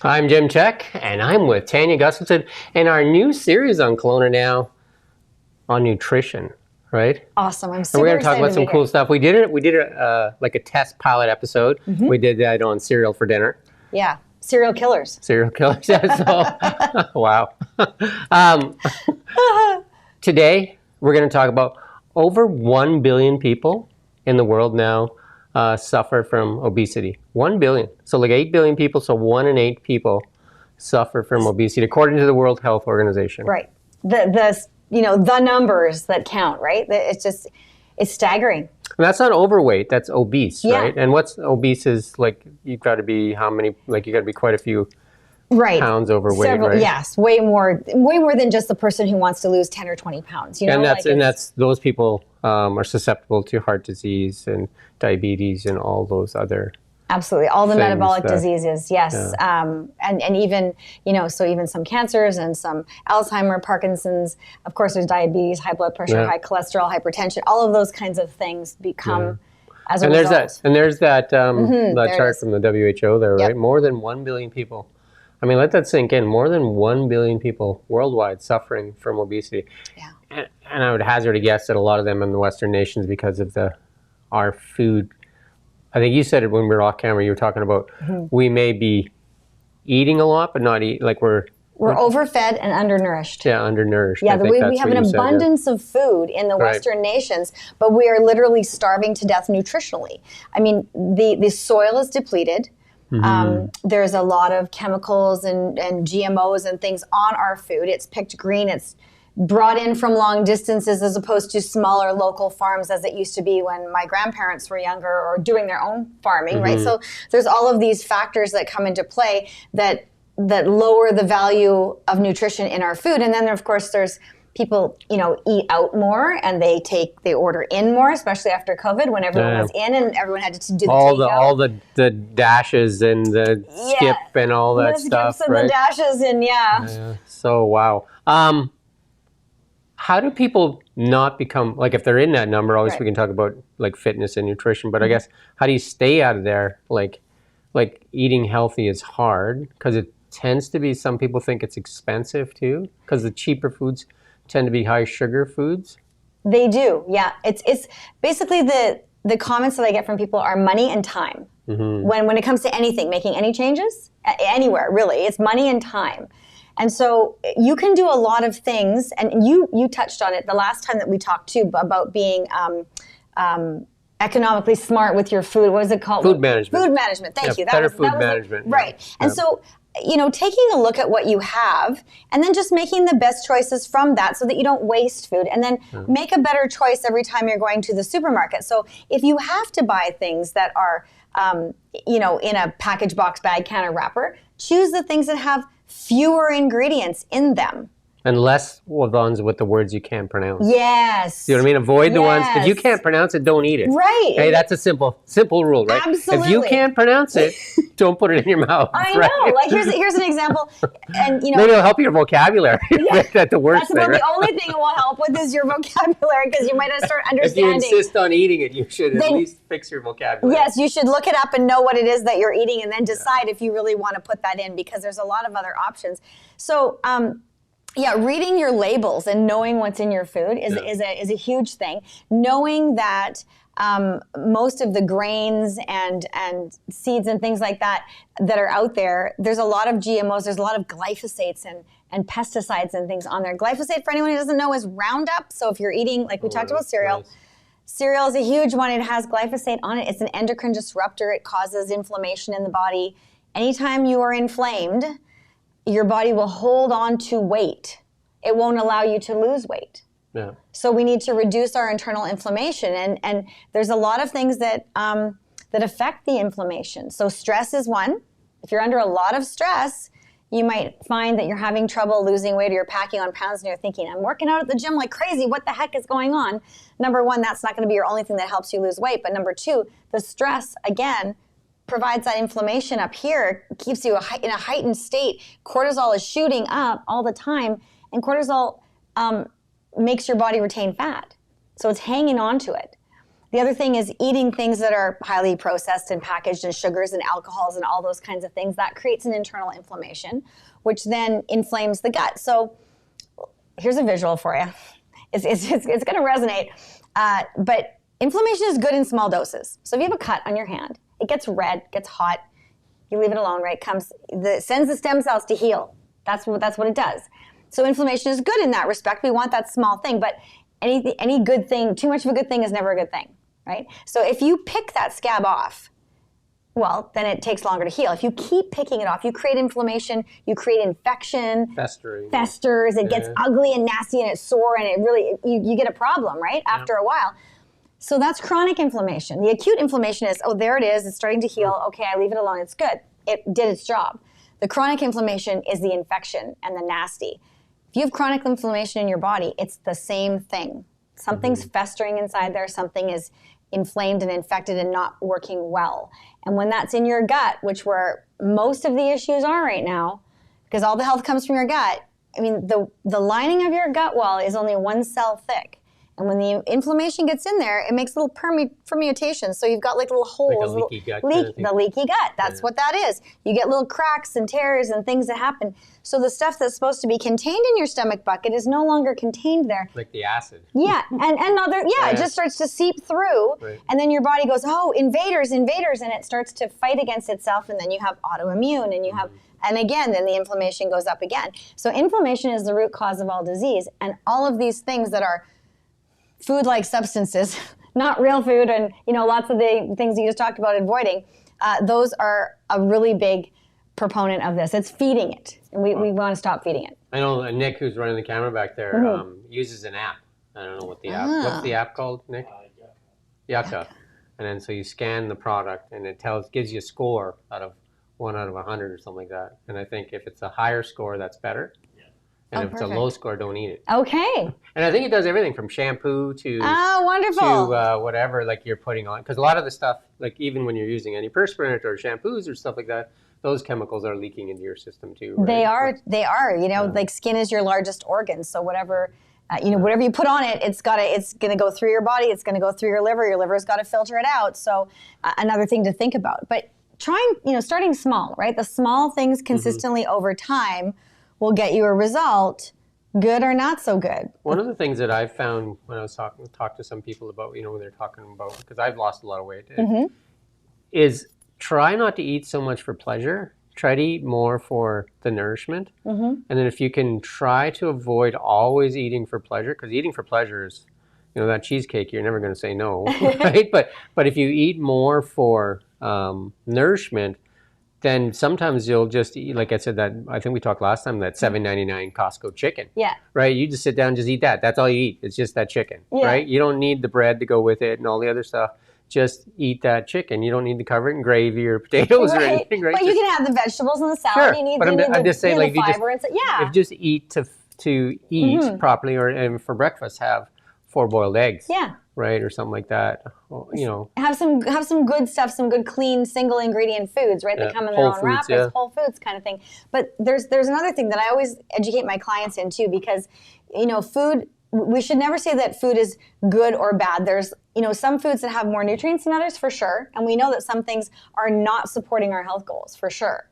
I'm Jim Check, and I'm with Tania Gustafson in our new series on KelownaNow on nutrition, right? Awesome. I'm super and we're going to talk excited about some cool stuff. We did it like a test pilot episode. Mm-hmm. We did that on cereal for dinner. Yeah, serial killers. Serial killers. Yeah, so, wow. Today, we're going to talk about over 1 billion people in the world now suffer from obesity. 1 billion. So like 8 billion people, so 1 in 8 people suffer from obesity, according to the World Health Organization. Right. The numbers that count, right? It's staggering. And that's not overweight, that's obese, Yeah. right? And what's obese is like, you've got to be how many, like you got to be quite a few pounds overweight, right? Yes, way more than just the person who wants to lose 10 or 20 pounds. You know, and that's those people are susceptible to heart disease and diabetes and all those other absolutely all the things metabolic diseases. Yes, yeah. And even so even some cancers and some Alzheimer, Parkinson's. Of course, there's diabetes, high blood pressure, high cholesterol, hypertension. All of those kinds of things become as a result. There's that chart from the WHO there, right? More than 1 billion people. I mean, let that sink in. More than 1 billion people worldwide suffering from obesity. Yeah. And I would hazard a guess that a lot of them in the Western nations because of our food. I think you said it when we were off camera. You were talking about we may be eating a lot, but not eat like we're overfed and undernourished. Yeah, undernourished. Yeah, we have an abundance of food in the Western nations, but we are literally starving to death nutritionally. I mean, the soil is depleted. There's a lot of chemicals and GMOs and things on our food. It's picked green. It's brought in from long distances as opposed to smaller local farms as it used to be when my grandparents were younger or doing their own farming, right? So there's all of these factors that come into play that lower the value of nutrition in our food. And then of course there's people, eat out more and they order in more, especially after COVID when everyone was in and everyone had to do the all the dashes and the skip and all that stuff, and the dashes and So wow. How do people not become, like if they're in that number, obviously we can talk about like fitness and nutrition, but I guess how do you stay out of there? Like eating healthy is hard because it tends to be, some people think it's expensive too because the cheaper foods tend to be high sugar foods. They do, yeah. It's basically the comments that I get from people are money and time. When it comes to anything, making any changes, anywhere really, it's money and time. And so you can do a lot of things, and you touched on it the last time that we talked too about being economically smart with your food. What is it called? Food management. Food management. Thank you. Better food management. Right. And so, taking a look at what you have and then just making the best choices from that so that you don't waste food, and then make a better choice every time you're going to the supermarket. So if you have to buy things that are, in a package, box, bag, can, or wrapper, choose the things that have fewer ingredients in them. And less ones with the words you can't pronounce. Yes. You know what I mean? Avoid the ones, if you can't pronounce it, don't eat it. Right. Hey, that's a simple rule, right? Absolutely. If you can't pronounce it, don't put it in your mouth. I know. Like here's an example. And maybe it'll help your vocabulary. That's the worst thing. That's about the only thing it will help with is your vocabulary, because you might start understanding. If you insist on eating it, you should at least fix your vocabulary. Yes, you should look it up and know what it is that you're eating, and then decide if you really want to put that in, because there's a lot of other options. So, reading your labels and knowing what's in your food is a huge thing. Knowing that most of the grains and seeds and things like that are out there, there's a lot of GMOs, there's a lot of glyphosates and pesticides and things on there. Glyphosate, for anyone who doesn't know, is Roundup. So if you're eating, like we talked about cereal, cereal is a huge one. It has glyphosate on it. It's an endocrine disruptor. It causes inflammation in the body. Anytime you are inflamed, your body will hold on to weight. It won't allow you to lose weight. Yeah. So we need to reduce our internal inflammation, and there's a lot of things that affect the inflammation. So stress is one. If you're under a lot of stress, you might find that you're having trouble losing weight, or you're packing on pounds and you're thinking, I'm working out at the gym like crazy. What the heck is going on? Number one, that's not going to be your only thing that helps you lose weight. But number two, the stress, again, provides that inflammation up here, keeps you in a heightened state. Cortisol is shooting up all the time, and cortisol makes your body retain fat. So it's hanging on to it. The other thing is eating things that are highly processed and packaged and sugars and alcohols and all those kinds of things. That creates an internal inflammation, which then inflames the gut. So here's a visual for you. It's going to resonate. But inflammation is good in small doses. So if you have a cut on your hand, it gets red, gets hot, you leave it alone, right? Sends the stem cells to heal. That's what it does. So inflammation is good in that respect. We want that small thing, but any good thing, too much of a good thing is never a good thing, right? So if you pick that scab off, well, then it takes longer to heal. If you keep picking it off, you create inflammation, you create infection. Festers, it gets ugly and nasty and it's sore and it really, you get a problem, right? After a while. So that's chronic inflammation. The acute inflammation is, oh, there it is, it's starting to heal. Okay, I leave it alone, it's good. It did its job. The chronic inflammation is the infection and the nasty. If you have chronic inflammation in your body, it's the same thing. Something's festering inside there, something is inflamed and infected and not working well. And when that's in your gut, which where most of the issues are right now, because all the health comes from your gut, I mean, the lining of your gut wall is only 1 cell thick. And when the inflammation gets in there, it makes little permutations. So you've got like little holes. Like a leaky gut. The leaky gut. That's what that is. You get little cracks and tears and things that happen. So the stuff that's supposed to be contained in your stomach bucket is no longer contained there. Like the acid. Yeah. It just starts to seep through. Right. And then your body goes, oh, invaders. And it starts to fight against itself. And then you have autoimmune and you have, and again, then the inflammation goes up again. So inflammation is the root cause of all disease. And all of these things that are food-like substances, not real food, and lots of the things you just talked about avoiding, those are a really big proponent of this. It's feeding it, and we want to stop feeding it. I know Nick, who's running the camera back there, uses an app. I don't know what the app. What's the app called, Nick? Yucca. And then so you scan the product, and it gives you a score out of 1 out of 100 or something like that. And I think if it's a higher score, that's better. And if perfect. It's a low score, don't eat it. Okay. And I think it does everything from shampoo to wonderful. To whatever like you're putting on. Because a lot of the stuff, like even when you're using antiperspirant or shampoos or stuff like that, those chemicals are leaking into your system too. Right? They are. Like skin is your largest organ. So whatever you put on it, it's going to go through your body. It's going to go through your liver. Your liver's got to filter it out. So another thing to think about. But starting small, right? The small things consistently over time will get you a result, good or not so good. One of the things that I've found when I was talk to some people about, when they're talking about, because I've lost a lot of weight, is try not to eat so much for pleasure. Try to eat more for the nourishment. And then if you can try to avoid always eating for pleasure, because eating for pleasure is, that cheesecake, you're never going to say no, right? But if you eat more for nourishment, then sometimes you'll just eat, like I said, that I think we talked last time, that $7.99 Costco chicken. Yeah. Right? You just sit down and just eat that. That's all you eat. It's just that chicken, right? You don't need the bread to go with it and all the other stuff. Just eat that chicken. You don't need to cover it in gravy or potatoes or anything, right? But you can have the vegetables and the salad. Sure. I'm just saying, like, if you just eat to eat properly, and for breakfast have 4 boiled eggs. Yeah. Right, or something like that. Have some good stuff, some good clean single ingredient foods, right? That come in their own wrappers, whole foods kind of thing. But there's another thing that I always educate my clients in too, because food, we should never say that food is good or bad. There's some foods that have more nutrients than others for sure, and we know that some things are not supporting our health goals for sure.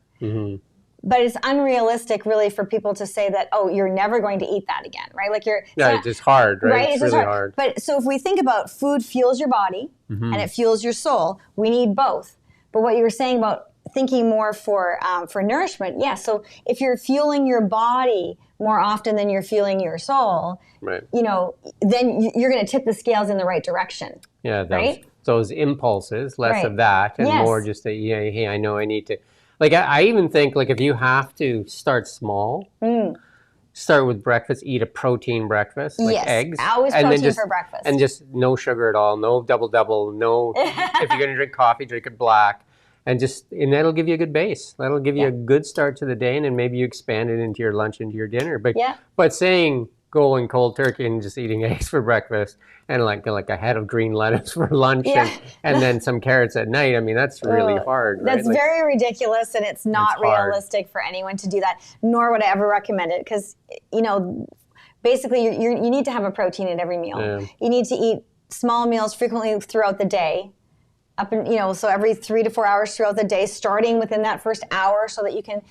But it's unrealistic, really, for people to say that, oh, you're never going to eat that again, right? Like it's just hard, right? It's really hard. But so if we think about food fuels your body and it fuels your soul, we need both. But what you were saying about thinking more for nourishment, so if you're fueling your body more often than you're fueling your soul, right? Then you're going to tip the scales in the right direction. Yeah, those impulses, less of that, and more just that. Hey, I know I need to. Like, I even think, like, if you have to start small, start with breakfast, eat a protein breakfast, like eggs. Always protein for breakfast. And just no sugar at all, no double, no, if you're going to drink coffee, drink it black. And that'll give you a good base. That'll give you a good start to the day, and then maybe you expand it into your lunch, into your dinner. But saying going cold turkey and just eating eggs for breakfast and like a head of green lettuce for lunch and then some carrots at night, I mean, that's really hard. Right? That's very ridiculous, and it's not realistic for anyone to do that, nor would I ever recommend it, because, basically you need to have a protein at every meal. You need to eat small meals frequently throughout the day, so every 3 to 4 hours throughout the day, starting within that first hour so that you can,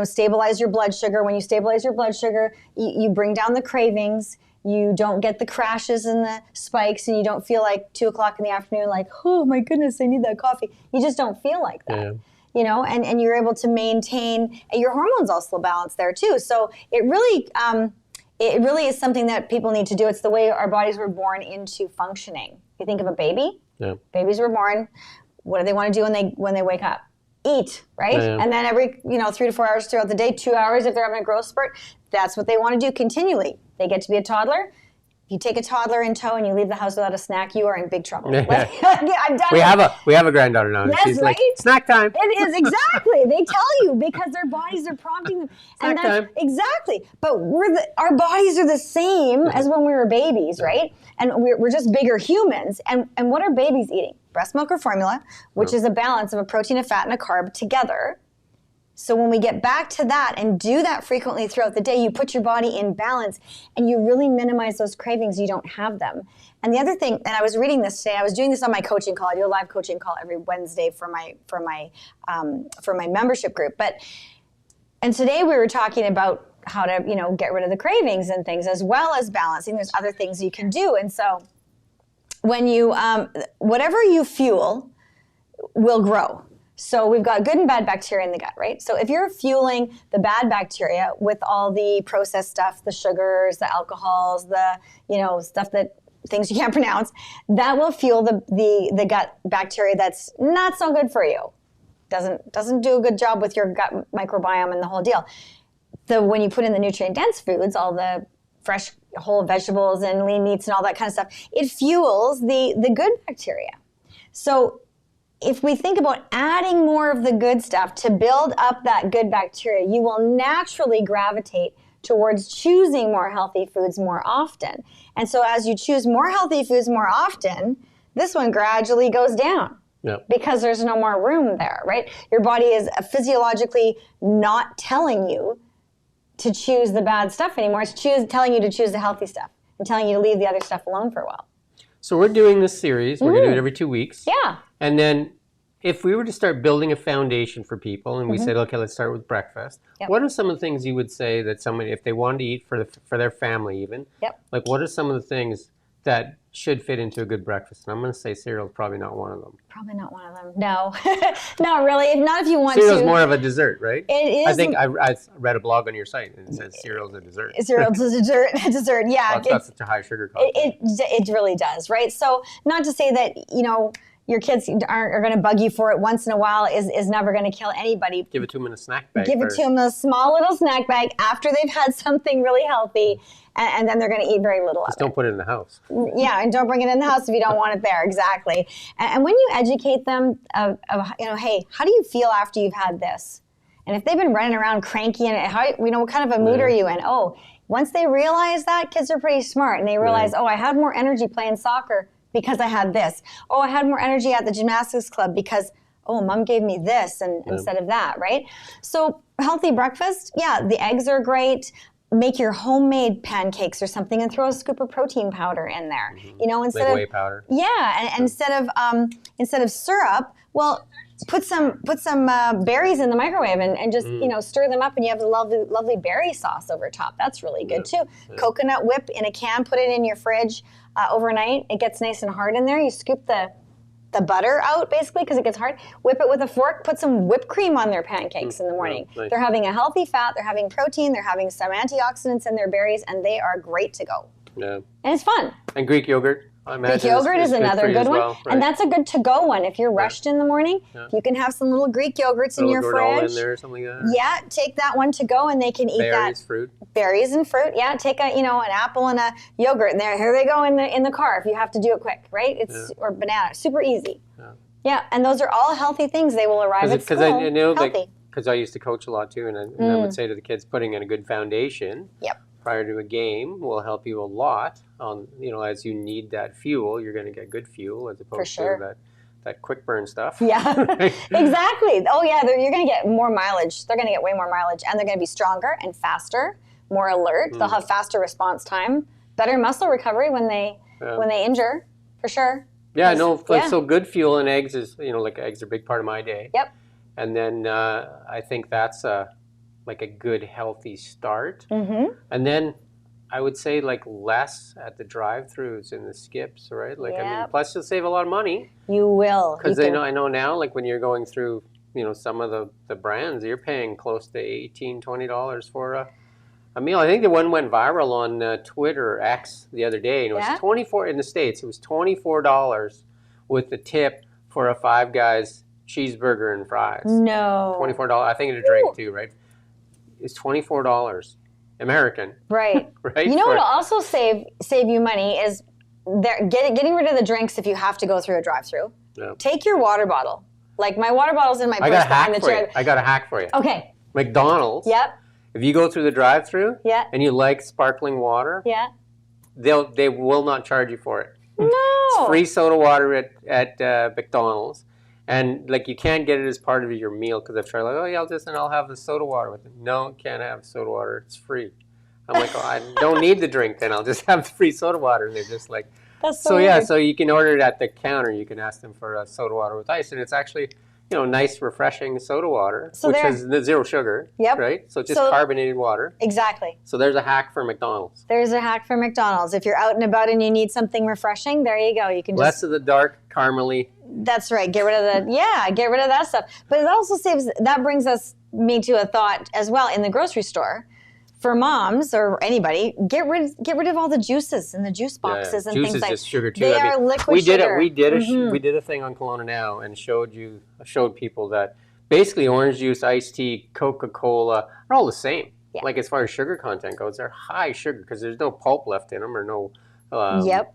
stabilize your blood sugar. When you stabilize your blood sugar, you bring down the cravings. You don't get the crashes and the spikes, and you don't feel like 2 o'clock in the afternoon, like, oh my goodness, I need that coffee. You just don't feel like that, and you're able to maintain, your hormones also balance there too. So it really is something that people need to do. It's the way our bodies were born into functioning. You think of a baby. Yeah. Babies were born. What do they want to do when they wake up? Eat, right? Yeah. And then every 3 to 4 hours throughout the day, 2 hours if they're having a growth spurt, that's what they want to do continually. They get to be a toddler. If you take a toddler in tow and you leave the house without a snack, you are in big trouble. I've done we have a granddaughter now. And yes, she's right? Like, snack time. It is, exactly. They tell you because their bodies are prompting them. Snack time. Exactly. But our bodies are the same as when we were babies, right? And we're just bigger humans. And what are babies eating? Breast milk or formula, which is a balance of a protein, a fat, and a carb together. So when we get back to that and do that frequently throughout the day, you put your body in balance and you really minimize those cravings. You don't have them. And the other thing, and I was reading this today, I was doing this on my coaching call. I do a live coaching call every Wednesday for my membership group. And today we were talking about how to, get rid of the cravings and things, as well as balancing. There's other things you can do. And so when you, whatever you fuel will grow. So we've got good and bad bacteria in the gut, right? So if you're fueling the bad bacteria with all the processed stuff, the sugars, the alcohols, the, things you can't pronounce, that will fuel the gut bacteria that's not so good for you. Doesn't do a good job with your gut microbiome and the whole deal. When you put in the nutrient-dense foods, all the fresh whole vegetables and lean meats and all that kind of stuff, it fuels the good bacteria. So if we think about adding more of the good stuff to build up that good bacteria, you will naturally gravitate towards choosing more healthy foods more often. And so as you choose more healthy foods more often, this one gradually goes down. Yep. Because there's no more room there, right? Your body is physiologically not telling you to choose the bad stuff anymore. It's telling you to choose the healthy stuff and telling you to leave the other stuff alone for a while. So we're doing this series. We're going to do it every 2 weeks. Yeah. And then if we were to start building a foundation for people and we said, okay, let's start with breakfast. Yep. What are some of the things you would say that somebody, if they wanted to eat for their family even, like what are some of the things that should fit into a good breakfast? And I'm going to say cereal is probably not one of them. Probably not one of them. No, not really. Not if you want Cereal's more of a dessert, right? It is. I think I read a blog on your site and it says cereal's a dessert. Cereal's a dessert, yeah. Well, it's got such a high sugar content. It really does, right? So not to say that, your kids are going to bug you for it once in a while is never going to kill anybody. Give it to them in a snack bag. Give it to them in a small little snack bag after they've had something really healthy, and then they're going to eat very little of it. Just don't put it in the house. Yeah, and don't bring it in the house if you don't want it there. Exactly. And when you educate them of hey, how do you feel after you've had this? And if they've been running around cranky and what kind of a mood are you in? Oh, once they realize that, kids are pretty smart, and they realize, I had more energy playing soccer because I had this. Oh, I had more energy at the gymnastics club because, mom gave me this instead of that, right? So healthy breakfast, the eggs are great. Make your homemade pancakes or something and throw a scoop of protein powder in there. Instead of whey powder. Yeah, and instead of syrup, put some berries in the microwave and just stir them up, and you have a lovely berry sauce over top. That's really good too. Yeah. Coconut whip in a can, put it in your fridge overnight. It gets nice and hard in there. You scoop the butter out basically because it gets hard. Whip it with a fork. Put some whipped cream on their pancakes in the morning. Yeah, nice. They're having a healthy fat. They're having protein. They're having some antioxidants in their berries, and they are great to go. Yeah. And it's fun. And Greek yogurt. Greek yogurt is another good one. Well, right? And that's a good to-go one. If you're rushed in the morning, you can have some little Greek yogurts in your fridge. In there or something like that. Yeah, take that one to go, and they can eat berries, fruit. Berries and fruit. Yeah, take an apple and a yogurt, and here they go in the car if you have to do it quick, right? Or banana, super easy. Yeah, and those are all healthy things. They will arrive at school healthy. Because I used to coach a lot too, and I would say to the kids, putting in a good foundation. Yep. Prior to a game will help you a lot on, as you need that fuel, you're going to get good fuel as opposed to that quick burn stuff. Yeah, exactly. Oh yeah, you're going to get more mileage. They're going to get way more mileage, and they're going to be stronger and faster, more alert. They'll have faster response time, better muscle recovery when they injure. for sure. Yeah, no, like, so good fuel and eggs is, like eggs are a big part of my day. Yep. And then I think that's like a good, healthy start. Mm-hmm. And then I would say like less at the drive-thrus and the skips, right? Like, I mean, plus you'll save a lot of money. You will. Because I know now, like when you're going through, some of the brands, you're paying close to $18, $20 for a meal. I think the one went viral on Twitter or X the other day, and it was 24 in the States. It was $24 with the tip for a Five Guys cheeseburger and fries. No. $24. I think it's a drink too, right? It's $24 American. Right. Right. You know what'll also save you money is getting rid of the drinks if you have to go through a drive-through. Yeah. Take your water bottle. Like my water bottle's in my purse behind the chair. I got a hack for you. Okay. McDonald's. Yep. If you go through the drive-through and you like sparkling water, they will not charge you for it. No. It's free soda water at McDonald's. And like you can't get it as part of your meal because I've tried like, oh yeah, I'll have the soda water with it. No, can't have soda water. It's free. I'm like, oh, I don't need the drink then. I'll just have the free soda water. And they're just like, that's so weird. So you can order it at the counter. You can ask them for a soda water with ice, and it's actually nice, refreshing soda water, which has zero sugar. Yep. Right. So just carbonated water. Exactly. So there's a hack for McDonald's. There's a hack for McDonald's. If you're out and about and you need something refreshing, there you go. You can less of the dark caramely. That's right. Get rid of get rid of that stuff. But it also brings me to a thought as well in the grocery store. For moms or anybody, get rid of all the juices and the juice boxes and juice things like that. Juice is just sugar too. They are liquid sugar. We did a thing on KelownaNow and showed people that basically orange juice, iced tea, Coca-Cola are all the same. Yeah. Like as far as sugar content goes, they're high sugar because there's no pulp left in them or no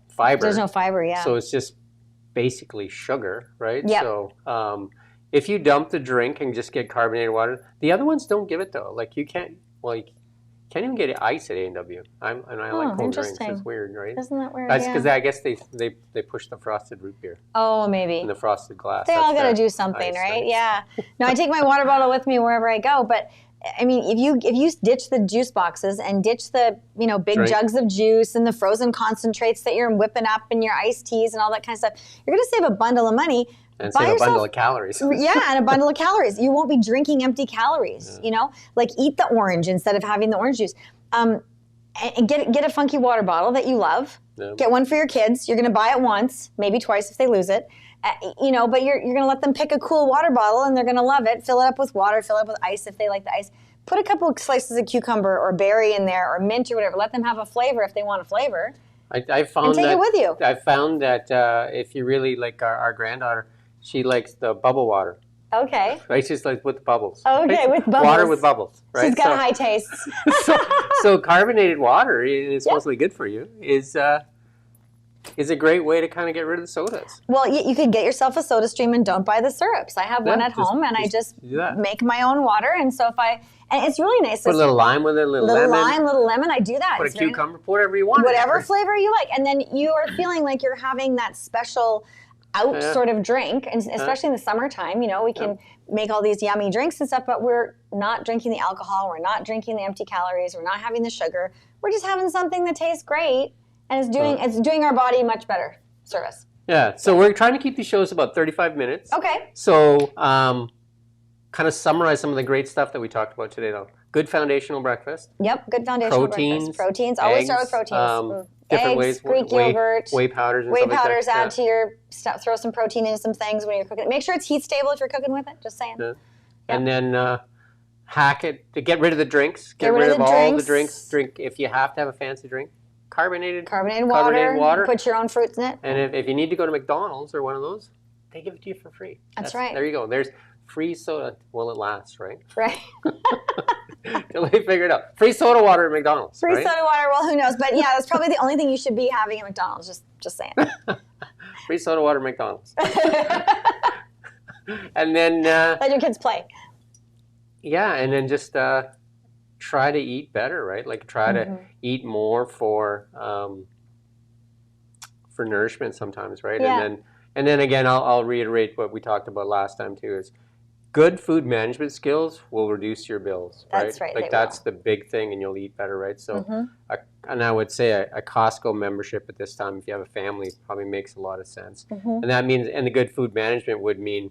fiber. There's no fiber, yeah. So it's just basically sugar, right? Yep. So if you dump the drink and just get carbonated water, the other ones don't give it though. Like you can't even get ice at A&W. I like cold drinks. It's weird, right? Isn't that weird? That's because I guess they push the frosted root beer. Oh, maybe. And the frosted glass. They all got to do something, right? Yeah. No, I take my water bottle with me wherever I go. But I mean, if you ditch the juice boxes and ditch the big jugs of juice and the frozen concentrates that you're whipping up and your iced teas and all that kind of stuff, you're going to save a bundle of money. And save a bundle of calories. Yeah, and a bundle of calories. You won't be drinking empty calories, Like eat the orange instead of having the orange juice. And get a funky water bottle that you love. Yeah. Get one for your kids. You're going to buy it once, maybe twice if they lose it. But you're going to let them pick a cool water bottle and they're going to love it. Fill it up with water, fill it up with ice if they like the ice. Put a couple of slices of cucumber or berry in there or mint or whatever. Let them have a flavor if they want a flavor. I found and take it with you. I found that if you really like our granddaughter, she likes the bubble water. Okay. Right, she's like with the bubbles. Okay, right? with bubbles. Water with bubbles. Right. She's got a high taste. so carbonated water is supposedly good for you. Is a great way to kind of get rid of the sodas. Well, you could get yourself a soda stream and don't buy the syrups. I have one at home, and I just make my own water. And so and it's really nice. Put a little lime with it, little lemon. Little lemon. I do that. Put a cucumber. Put whatever you want. Whatever flavor you like, and then you are feeling like you're having that special sort of drink, and especially in the summertime, we can make all these yummy drinks and stuff, but we're not drinking the alcohol, we're not drinking the empty calories, we're not having the sugar, we're just having something that tastes great, and it's doing our body much better service. Yeah, so we're trying to keep these shows about 35 minutes. Okay. So kind of summarize some of the great stuff that we talked about today, though. Good foundational breakfast. Yep, good foundational breakfast. Proteins, always start with proteins. Different eggs, ways, Greek yogurt, whey powders, and whey powders. Add to your stuff. Throw some protein into some things when you're cooking. Make sure it's heat stable if you're cooking with it. Just saying. Yeah. And then hack it to get rid of the drinks. Get rid of all the drinks. Drink if you have to have a fancy drink. Carbonated water. Put your own fruits in it. And if you need to go to McDonald's or one of those, they give it to you for free. That's right. There you go. There's free soda while it lasts, right? Right. Till they figure it out. Free soda water at McDonald's. Free soda water, well, who knows? But yeah, that's probably the only thing you should be having at McDonald's. Just saying. Free soda water at McDonald's. And then let your kids play. Yeah, and then just try to eat better, right? Like try to eat more for nourishment sometimes, right? Yeah. And then again, I'll reiterate what we talked about last time too: is good food management skills will reduce your bills, right? That's right. Like that's the big thing, and you'll eat better, right? So, and I would say a Costco membership at this time, if you have a family, probably makes a lot of sense. And that means, and the good food management would mean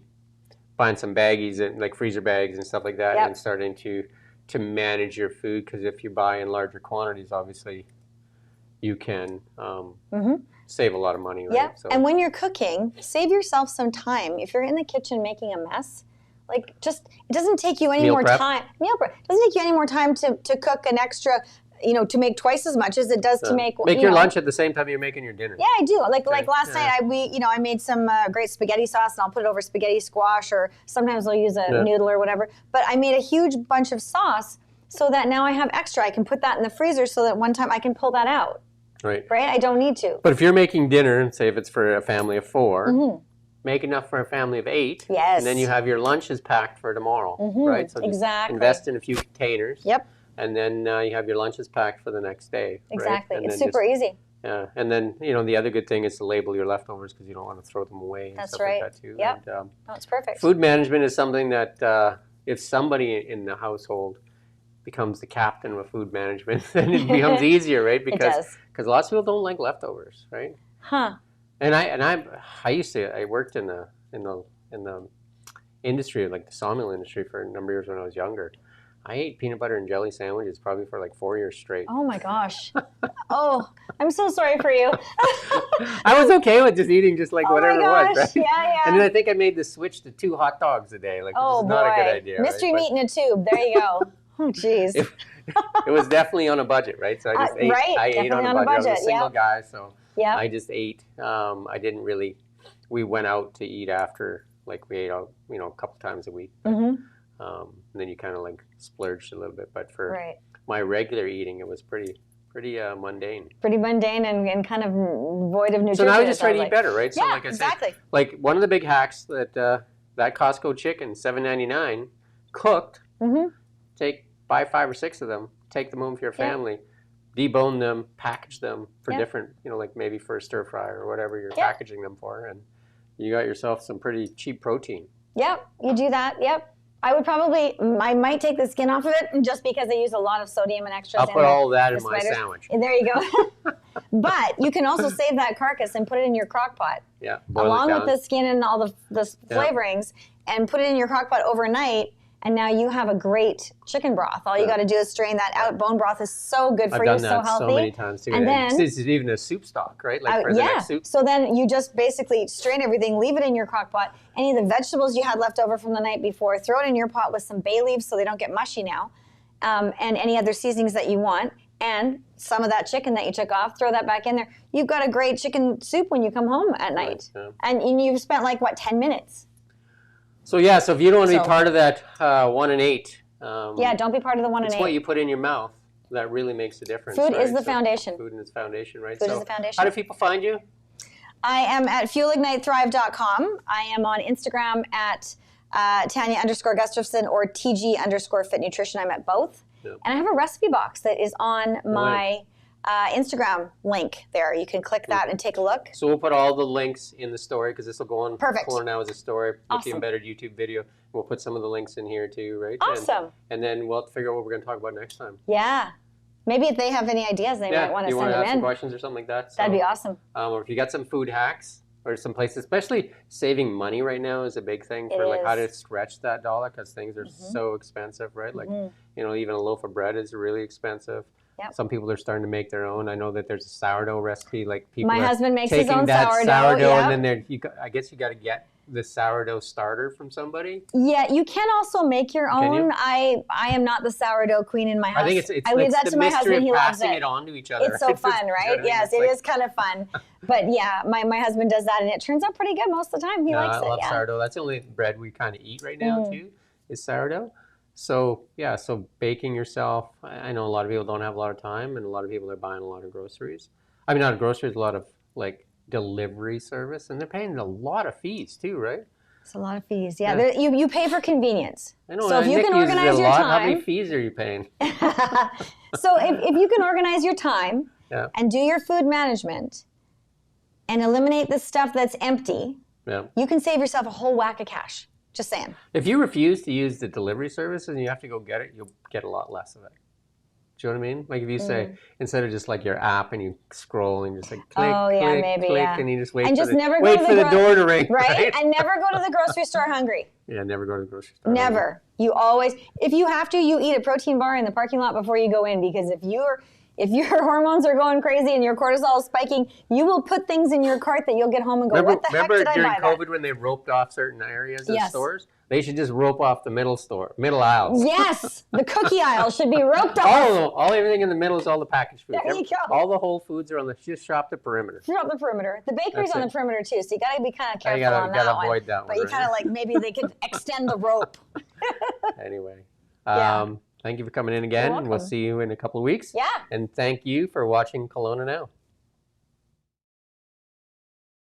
buying some baggies and like freezer bags and stuff like that, and starting to manage your food, because if you buy in larger quantities, obviously you can save a lot of money, right? Yeah, so, and when you're cooking, save yourself some time. If you're in the kitchen making a mess, like just, it doesn't take you any more time. Meal prep. It doesn't take you any more time to cook an extra, to make twice as much as it does to make your lunch at the same time you're making your dinner. Yeah, I do. Like last night, I made some great spaghetti sauce, and I'll put it over spaghetti squash, or sometimes I'll use a noodle or whatever. But I made a huge bunch of sauce so that now I have extra. I can put that in the freezer so that one time I can pull that out. Right. I don't need to. But if you're making dinner, say if it's for a family of 4, make enough for a family of 8. Yes. And then you have your lunches packed for tomorrow, right? So exactly. Invest in a few containers. Yep. And then you have your lunches packed for the next day. Exactly. Right? It's super easy. Yeah. And then, the other good thing is to label your leftovers, because you don't want to throw them away. And That's stuff right. Like that too. Yep. And, that's perfect. Food management is something that if somebody in the household becomes the captain of food management, then it becomes easier, right? Because lots of people don't like leftovers, right? Huh. And I worked in the industry, like the sawmill industry, for a number of years when I was younger. I ate peanut butter and jelly sandwiches probably for like 4 years straight. Oh my gosh. Oh, I'm so sorry for you. I was okay with just eating just like whatever it was, right? Yeah. And then I think I made the switch to 2 hot dogs a day, like, which is not a good idea. Mystery meat in a tube. There you go. Oh, jeez. It was definitely on a budget, right? So I just ate. I ate on a budget. I was a single guy, so I just ate. I didn't really. We went out to eat after, like we ate out, a couple times a week. And then you kind of like splurged a little bit. But for my regular eating, it was pretty mundane. Pretty mundane and kind of void of nutrition. So now I just try to eat better, right? So yeah, like I exactly. said, like one of the big hacks that Costco chicken, $7.99, cooked. Buy 5 or 6 of them, take them home for your family, debone them, package them for different, like maybe for a stir fry or whatever you're packaging them for, and you got yourself some pretty cheap protein. Yep, you do that. Yep. I might take the skin off of it just because they use a lot of sodium and extras. I'll put all that in my sandwich. And there you go. But you can also save that carcass and put it in your crock pot. Yeah. Along with the skin and all the flavorings, and put it in your crock pot overnight. And now you have a great chicken broth. All you got to do is strain that out. Bone broth is so good for you, so healthy. I've done that so many times too. And then this is even a soup stock, right? Like for the next soup. So then you just basically strain everything, leave it in your crock pot. Any of the vegetables you had left over from the night before, throw it in your pot with some bay leaves so they don't get mushy now, and any other seasonings that you want. And some of that chicken that you took off, throw that back in there. You've got a great chicken soup when you come home at night. Right, and you've spent like, 10 minutes? So so if you don't want to be part of that 1 in 8. Don't be part of the 1 in 8. It's what you put in your mouth that really makes a difference. Food is the foundation. Food is the foundation, right? Food is the foundation. How do people find you? I am at fuelignitethrive.com. I am on Instagram at Tania_Gustafson or TG_Fit Nutrition. I'm at both. Yep. And I have a recipe box that is on my Instagram link there. You can click that and take a look. So we'll put all the links in the story, because this will go on KelownaNow as a story with the embedded YouTube video. We'll put some of the links in here too, right? Awesome. And then we'll have to figure out what we're going to talk about next time. Yeah. Maybe if they have any ideas, they might want to send them in. You want to ask some questions or something like that? So, that'd be awesome. Or if you got some food hacks or some places, especially saving money right now is a big thing for like how to stretch that dollar, because things are so expensive, right? Like, even a loaf of bread is really expensive. Yep. Some people are starting to make their own. I know that there's a sourdough recipe. Like people, my husband makes his own sourdough, and then I guess you got to get the sourdough starter from somebody. Yeah, you can also make your own. I am not the sourdough queen in my house. I think it's I leave that to my husband. He loves it. Passing it on to each other. It's so fun, right? Yes, it is kind of fun. But yeah, my husband does that, and it turns out pretty good most of the time. He likes it. I love sourdough. That's the only bread we kind of eat right now too, is sourdough. So so baking yourself. I know a lot of people don't have a lot of time, and a lot of people are buying a lot of groceries. I mean, not groceries, a lot of like delivery service, and they're paying a lot of fees too, right? It's a lot of fees. Yeah. You pay for convenience. I know. So if you can organize your time. How many fees are you paying? So if you can organize your time and do your food management and eliminate the stuff that's empty, you can save yourself a whole whack of cash. Just saying. If you refuse to use the delivery services and you have to go get it, you'll get a lot less of it. Do you know what I mean? Like if you say, instead of just like your app and you scroll and you just like click, click, and you just wait and for, just the, never wait go to for the door to ring. Right? And never go to the grocery store hungry. Yeah, never go to the grocery store. Never. Hungry. You always, if you have to, you eat a protein bar in the parking lot before you go in, because if your hormones are going crazy and your cortisol is spiking, you will put things in your cart that you'll get home and go, what the heck did I buy that? Remember during COVID when they roped off certain areas of stores? They should just rope off the middle aisles. Yes, the cookie aisle should be roped off. All everything in the middle is all the packaged food. There you go. All the whole foods are on the, just shop the perimeter. Shop the perimeter. The bakery's on the perimeter too, so you got to be kind of careful on that one. Avoid that one. But you kind of like, maybe they could extend the rope. Anyway, thank you for coming in again. We'll see you in a couple of weeks. Yeah. And thank you for watching Kelowna Now.